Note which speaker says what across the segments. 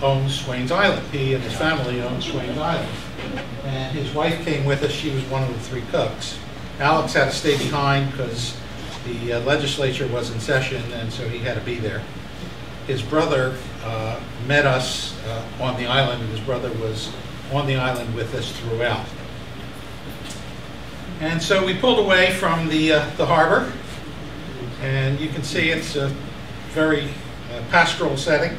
Speaker 1: owns Swains Island. He and his family own Swains Island. And his wife came with us. She was one of the 3 cooks. Alex had to stay behind because the legislature was in session, and so he had to be there. His brother met us on the island, and his brother was on the island with us throughout. And so we pulled away from the harbor, and you can see it's a very pastoral setting.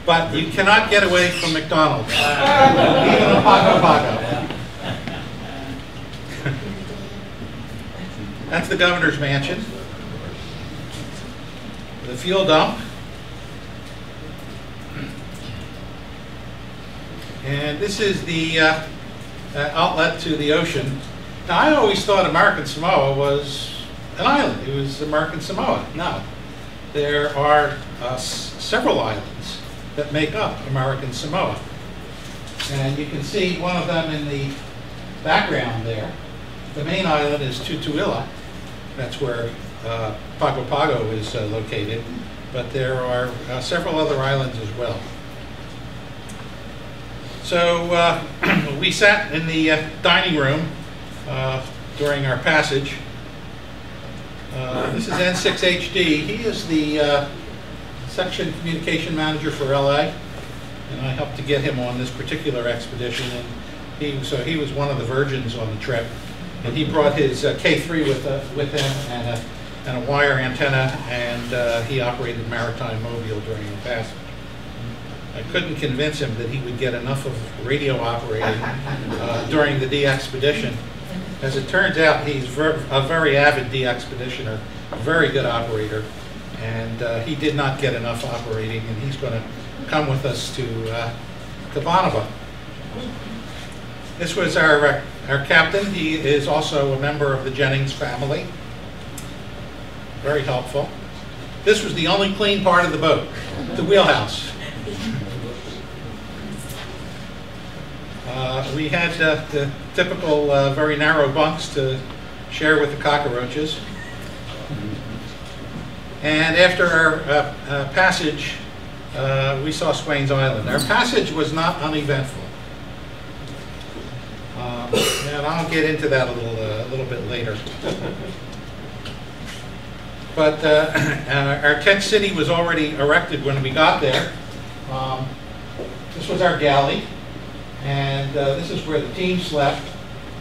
Speaker 1: But you cannot get away from McDonald's, even in Pago Pago. That's the governor's mansion, the fuel dump, and this is the outlet to the ocean. Now, I always thought American Samoa was an island. It was American Samoa. No, there are several islands that make up American Samoa. And you can see one of them in the background there. The main island is Tutuila. That's where Pago Pago is located. But there are several other islands as well. So we sat in the dining room during our passage. This is N6HD. He is the section communication manager for LA, and I helped to get him on this particular expedition. And he was one of the virgins on the trip, and he brought his K3 with him and a wire antenna, and he operated Maritime Mobile during the passage. I couldn't convince him that he would get enough of radio operating during the de-expedition. As it turns out, he's a very avid de-expeditioner, a very good operator, and he did not get enough operating, and he's going to come with us to Cabanaba. This was our captain. He is also a member of the Jennings family. Very helpful. This was the only clean part of the boat, the wheelhouse. We had the typical very narrow bunks to share with the cockroaches. And after our passage, we saw Swains Island. Our passage was not uneventful. And I'll get into that a little bit later. But our tent city was already erected when we got there. This was our galley, and this is where the team slept.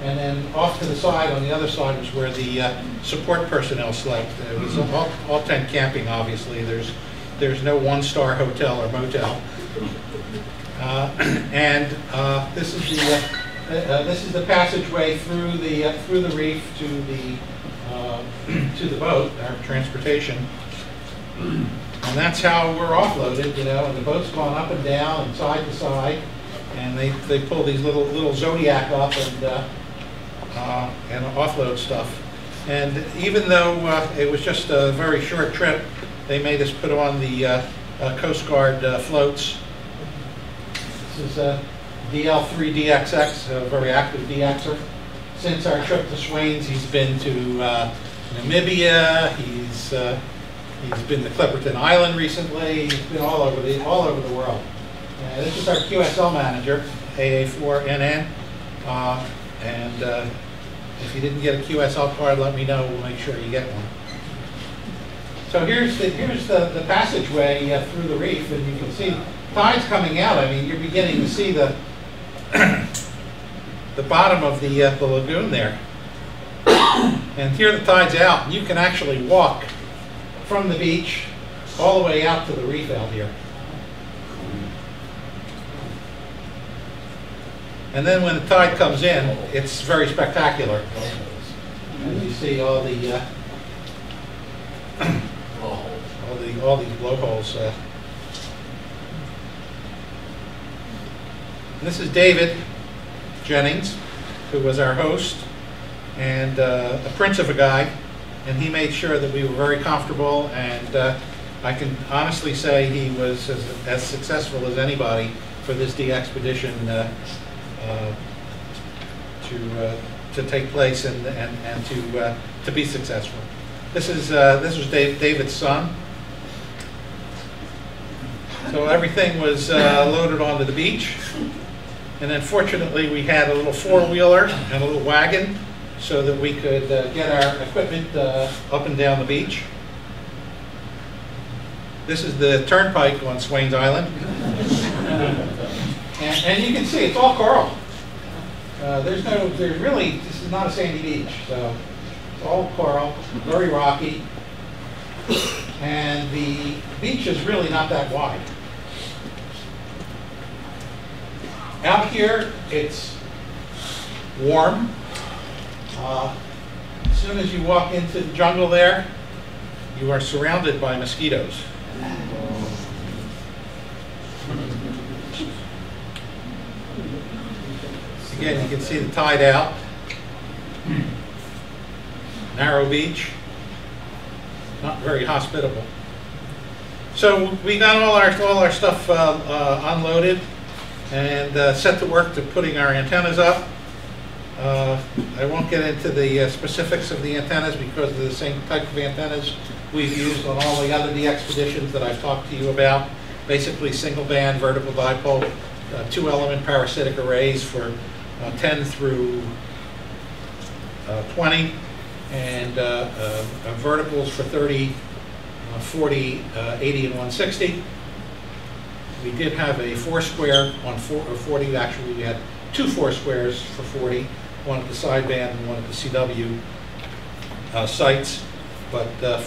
Speaker 1: And then off to the side, on the other side, was where the support personnel slept. It was all tent camping, obviously. There's no one-star hotel or motel. And this is the passageway through the reef to the boat, our transportation. And that's how we're offloaded, you know. And the boat's gone up and down and side to side, and they pull these little Zodiac up and offload stuff. And even though it was just a very short trip, they made us put on the Coast Guard floats. This is DL3 DXX, a very active DXer. Since our trip to Swains, he's been to Namibia. He's been to Clipperton Island recently. He's been all over the world. This is our QSL manager, AA4NN. And if you didn't get a QSL card, let me know. We'll make sure you get one. So here's the passageway through the reef, and you can see tides coming out. I mean, you're beginning to see the the bottom of the lagoon there. And here the tide's out, and you can actually walk from the beach all the way out to the reef out here. And then when the tide comes in, it's very spectacular. And you see all the all these blowholes. This is David Jennings, who was our host, and a prince of a guy, and he made sure that we were very comfortable, and I can honestly say he was as successful as anybody for this de-expedition to take place and to be successful. This was David's son. So everything was loaded onto the beach. And then fortunately we had a little four-wheeler and a little wagon so that we could get our equipment up and down the beach. This is the turnpike on Swains Island. And you can see it's all coral. There's really, this is not a sandy beach, so it's all coral, very rocky. And the beach is really not that wide. Out here, it's warm. As soon as you walk into the jungle there, you are surrounded by mosquitoes. Again, you can see the tide out. Narrow beach. Not very hospitable. So we got all our stuff unloaded and set to work to putting our antennas up. I won't get into the specifics of the antennas because they're the same type of antennas we've used on all the other DXpeditions that I've talked to you about. Basically single band vertical dipole, 2-element parasitic arrays for 10 through 20, and verticals for 30, 40, 80, and 160. We did have a 4-square on 40. Actually, we had 2 4-squares for 40, one at the sideband and one at the CW sites. But the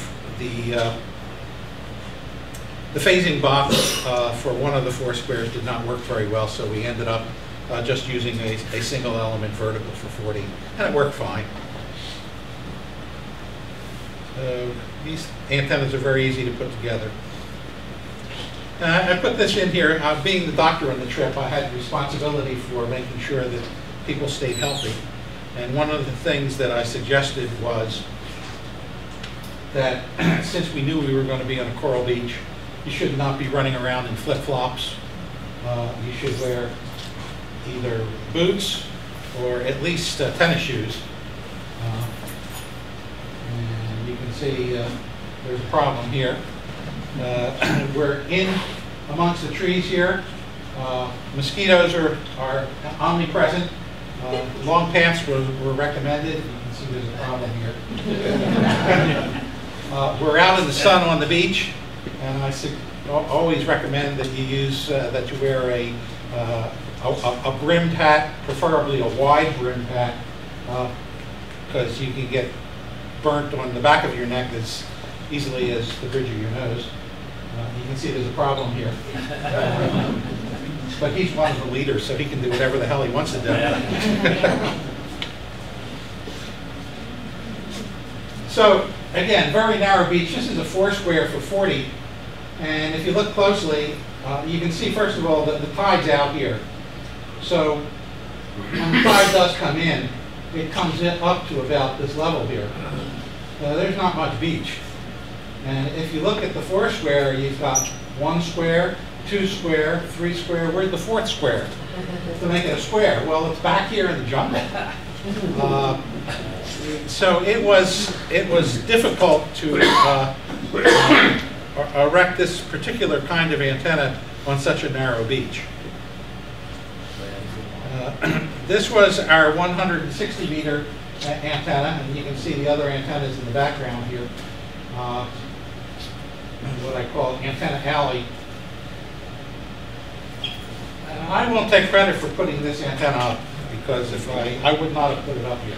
Speaker 1: phasing box for one of the 4-squares did not work very well, so we ended up just using a single element vertical for 40, and it worked fine. These antennas are very easy to put together. I put this in here. Being the doctor on the trip, I had responsibility for making sure that people stayed healthy. And one of the things that I suggested was that since we knew we were going to be on a coral beach, you should not be running around in flip-flops. You should wear either boots or at least tennis shoes. And you can see there's a problem here. We're in amongst the trees here. Mosquitoes are omnipresent. Long pants were recommended. You can see there's a problem here. We're out in the sun on the beach, and I always recommend that you use that you wear a brimmed hat, preferably a wide brimmed hat, because you can get burnt on the back of your neck as easily as the bridge of your nose. You can see there's a problem here. But he's one of the leaders, so he can do whatever the hell he wants to do. So, again, very narrow beach. This is a 4-square for 40. And if you look closely, you can see, first of all, that the tide's out here. So when the tide does come in, it comes in up to about this level here. There's not much beach. And if you look at the 4-square, you've got 1 square, 2 square, 3 square. Where's the 4th square to make it a square? Well, it's back here in the jungle. So it was difficult to erect this particular kind of antenna on such a narrow beach. This was our 160-meter antenna, and you can see the other antennas in the background here. What I call antenna alley. And I won't take credit for putting this antenna up, because if I would not have put it up here.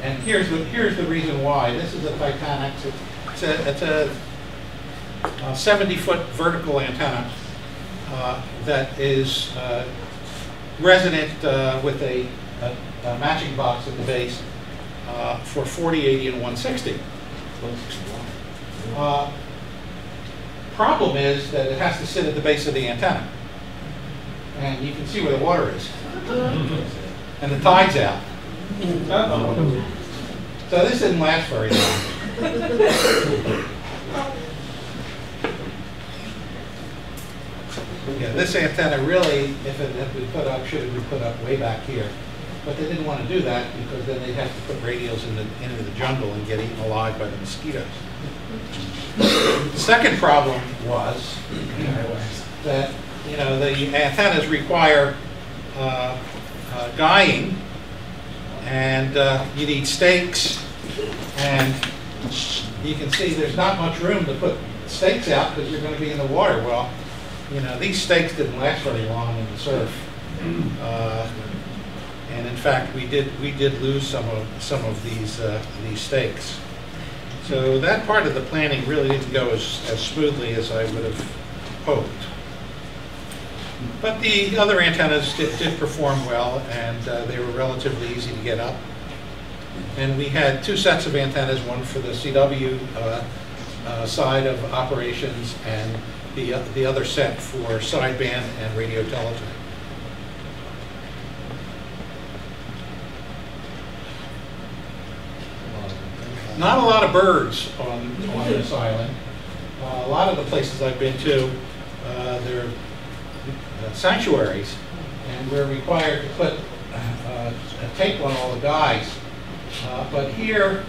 Speaker 1: And here's the reason why. This is a Titanic. It's a 70-foot vertical antenna that is resonant with a matching box at the base for 40, 80, and 160. Problem is that it has to sit at the base of the antenna. And you can see where the water is. And the tide's out. So this didn't last very long. Yeah, this antenna really, if it had been put up, should have been put up way back here. But they didn't want to do that because then they'd have to put radios into the jungle and get eaten alive by the mosquitoes. The second problem was the antennas require guying, and you need stakes, and you can see there's not much room to put stakes out because you're going to be in the water. Well, you know, these stakes didn't last very long in the surf, and in fact, we did lose some of these stakes. So that part of the planning really didn't go as smoothly as I would have hoped. But the other antennas did perform well, and they were relatively easy to get up. And we had two sets of antennas, one for the CW side of operations, and the other set for sideband and radio teletype. Not a lot of birds on this island. A lot of the places I've been to, they're sanctuaries, and we're required to put a tape on all the guys. But here,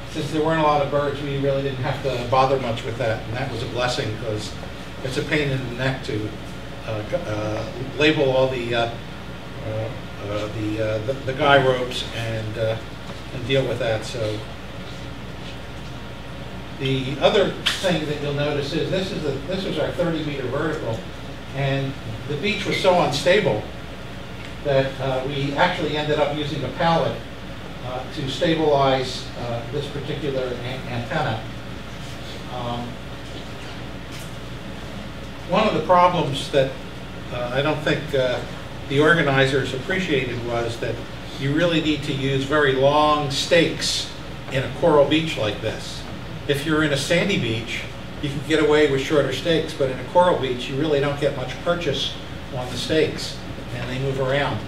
Speaker 1: since there weren't a lot of birds, we really didn't have to bother much with that, and that was a blessing because it's a pain in the neck to label all the guy ropes and deal with that. So the other thing that you'll notice is this was our 30-meter vertical, and the beach was so unstable that we actually ended up using a pallet to stabilize this particular antenna. One of the problems that I don't think the organizers appreciated was that you really need to use very long stakes in a coral beach like this. If you're in a sandy beach, you can get away with shorter stakes, but in a coral beach, you really don't get much purchase on the stakes, and they move around.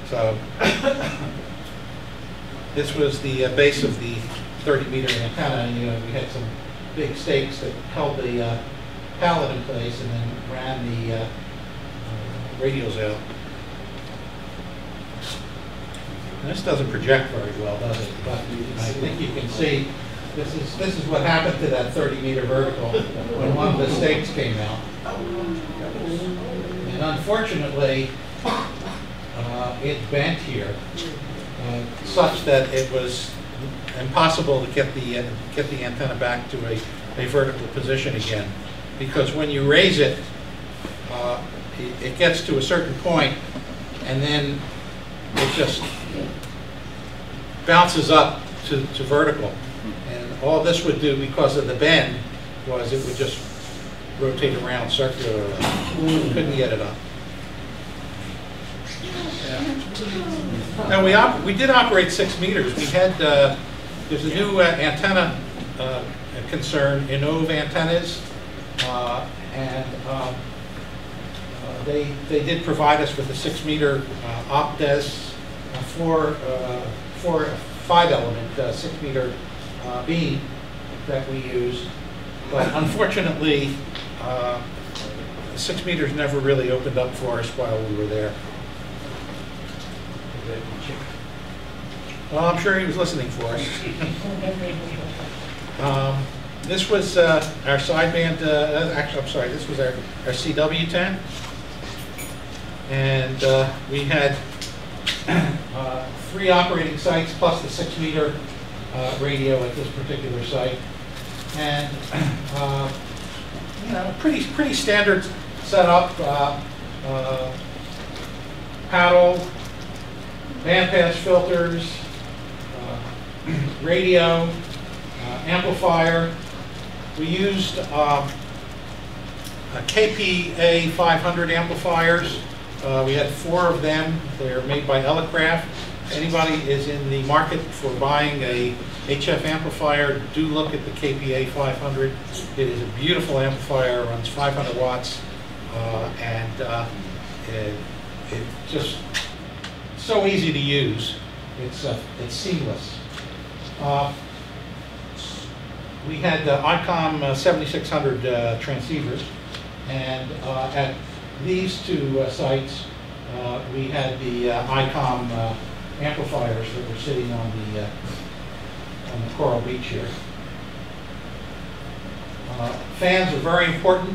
Speaker 1: So this was the base of the 30-meter antenna, and we had some big stakes that held the pallet in place and then ran the radios out. And this doesn't project very well, does it? But I think you can see this is what happened to that 30-meter vertical when one of the stakes came out. And unfortunately, it bent here such that it was impossible to get the antenna back to a vertical position again, because when you raise it, it gets to a certain point, and then it just bounces up to vertical. And all this would do, because of the bend, was it would just rotate around circularly. Couldn't get it up. Now we did operate 6 meters. We had there's a new antenna concern, Innov antennas, and they did provide us with a 6-meter Optes 5-element 6-meter beam that we used, but unfortunately 6 meters never really opened up for us while we were there. Well, I'm sure he was listening for us. This was our sideband, actually, I'm sorry, this was our CW10. And we had 3 operating sites plus the 6-meter radio at this particular site. And, pretty standard setup, paddle, bandpass filters, radio, amplifier. We used KPA 500 amplifiers. We had 4 of them. They're made by Elecraft. Anybody is in the market for buying a HF amplifier, do look at the KPA 500. It is a beautiful amplifier, runs 500 watts, and it's just so easy to use. It's seamless. We had ICOM 7600 transceivers, and at these 2 sites, we had the ICOM amplifiers that were sitting on the coral beach here. Fans are very important.